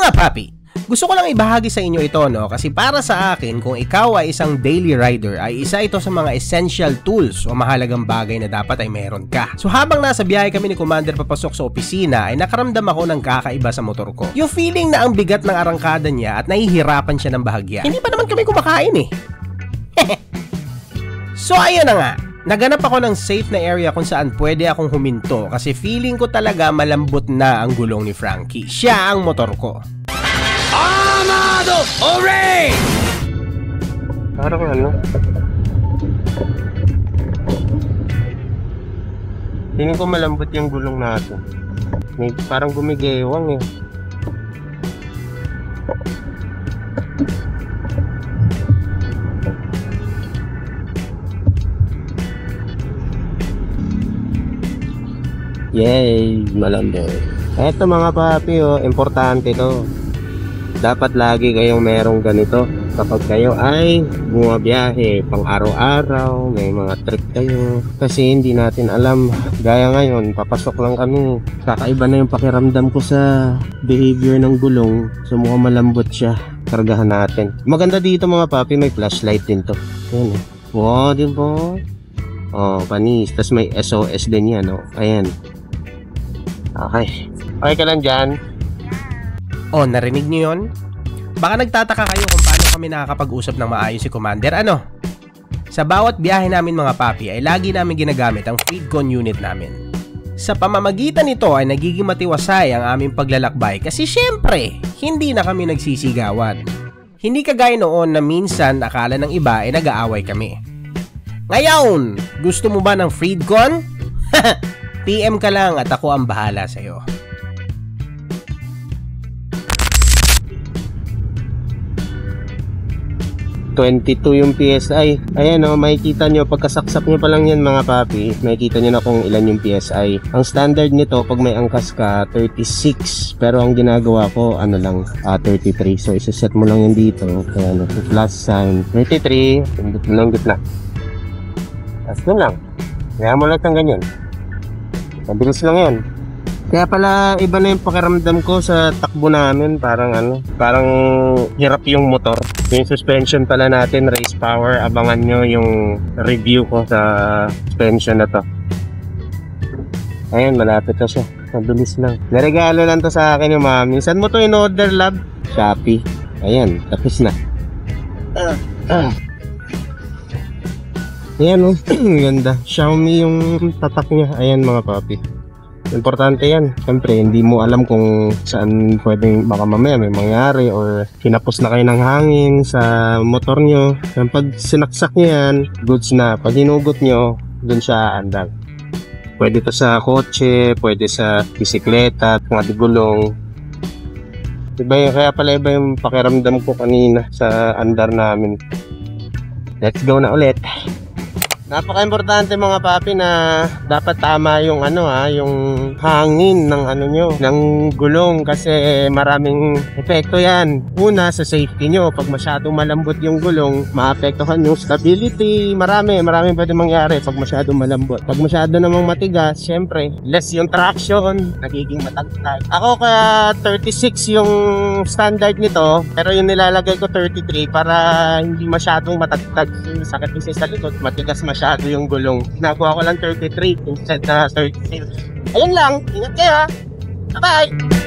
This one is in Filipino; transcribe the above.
Mga papi, gusto ko lang ibahagi sa inyo ito, no? Kasi para sa akin, kung ikaw ay isang daily rider, ay isa ito sa mga essential tools o mahalagang bagay na dapat ay meron ka. So habang nasa biyahe kami ni Commander papasok sa opisina, ay nakaramdam ako ng kakaiba sa motor ko. Yung feeling na ang bigat ng arangkada niya at nahihirapan siya ng bahagya. Hindi pa naman kami kumakain eh. So ayun na nga. Naganap ako ng safe na area kung saan pwede akong huminto kasi feeling ko talaga malambot na ang gulong ni Frankie. Siya ang motor ko. Amado! Hooray! Parang ano? Tingin ko malambot yung gulong natin. May parang gumigewang eh. Yay! Malambot. Eto mga papi, oh, importante to. Dapat lagi kayong merong ganito kapag kayo ay bumabiyahe pang araw-araw, may mga trip kayo. Kasi hindi natin alam, gaya ngayon, papasok lang kami. Kakaiba na yung pakiramdam ko sa behavior ng gulong. So mukhang malambot siya. Kargahan natin. Maganda dito mga papi, may flashlight din to. Ayan. Wow, diba? Oh, panis. Tapos may SOS din yan, oh. Ayan. Okay. Okay ka lang dyan? Oh, narinig niyo yun? Baka nagtataka kayo kung paano kami nakakapag-usap ng maayos si Commander. Ano? Sa bawat biyahe namin mga papi ay lagi namin ginagamit ang FreedCon unit namin. Sa pamamagitan nito ay nagiging matiwasay ang aming paglalakbay kasi syempre, hindi na kami nagsisigawan. Hindi kagaya noon na minsan akala ng iba ay nag-aaway kami. Ngayon, gusto mo ba ng FreedCon? PM ka lang at ako ang bahala sa'yo. yung PSI. Ayan o, makikita nyo, pagkasaksak nyo pa lang yan mga papi, makikita nyo na kung ilan yung PSI. Ang standard nito, pag may angkas ka, 36. Pero ang ginagawa ko, ano lang, 33. So, isaset mo lang yan dito. Kaya ano, plus sign. 33. Pindot mo lang gitna. Tapos yun lang. Kaya mo lang kang ganyan. Mabilis lang yan. Kaya pala iba na yung pakiramdam ko sa takbo namin. Parang ano, parang hirap yung motor. Yung suspension pala natin, race power. Abangan nyo yung review ko sa suspension na to. Ayun, malapit na siya. Mabilis lang. Naregalo lang to sa akin yung mami. Saan mo to in-order, lab? Shopee. Ayan, tapos na. Ayan oh, ganda. Xiaomi yung tatak niya. Ayan mga papi. Importante yan. Siyempre, hindi mo alam kung saan pwedeng baka mamaya may mangyari or kinapos na kayo ng hangin sa motor nyo. Pag sinaksak nyo yan, goods na. Pag hinugot nyo, dun siya andal. Pwede to sa kotse, pwede sa bisikleta, mga digulong. Diba yun? Kaya pala iba yung pakiramdam ko kanina sa andar namin. Let's go na ulit. Napaka-importante mga papi na dapat tama yung ano yung hangin ng ano nyo, ng gulong kasi maraming epekto yan. Una, sa safety nyo, pag masyadong malambot yung gulong, maapektuhan yung stability, maraming pwede mangyari pag masyadong malambot. Pag masyado namang matigas, syempre, less yung traction, nagiging matagtag. Ako kaya 36 yung standard nito, pero yung nilalagay ko 33 para hindi masyadong matagtag. Yung sakit kasi sa likod, matigas masyado yung gulong. Nakuha ko lang 33 instead na 36. Ayun lang, ingat kayo ha. Bye-bye!